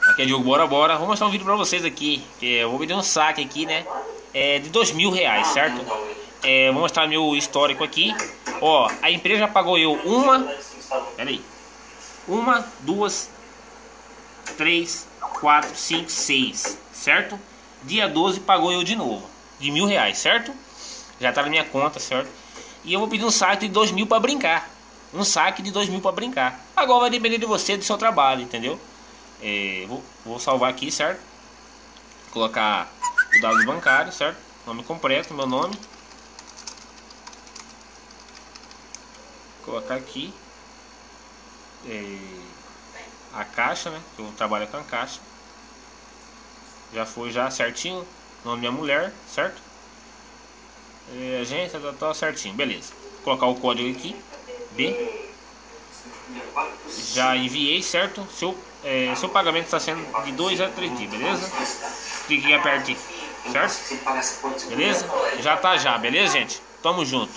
Aqui é Diogo Bora Bora. Vou mostrar um vídeo pra vocês aqui. Eu vou pedir um saque aqui, né? De R$ 2.000, certo? Vou mostrar meu histórico aqui. Ó, a empresa já pagou eu Pera aí. 1, 2, 3, 4, 5, 6, certo? Dia 12 pagou eu de novo, de R$ 1.000, certo? Já tá na minha conta, certo? E eu vou pedir um saque de 2.000 para brincar. Um saque de 2.000 para brincar. Agora vai depender de você, do seu trabalho, entendeu? Vou salvar aqui, certo? Colocar os dados bancários, certo? Nome completo, meu nome. Colocar aqui a caixa, né? Eu trabalho com a caixa. Já foi já certinho. Nome da minha mulher, certo? Agência, tá certinho, beleza. Vou colocar o código aqui. B. Já enviei, certo? Seu pagamento está sendo de 2 a 3 dias, beleza? Clique e aperte, certo? Beleza? Já tá já, beleza, gente? Tamo junto.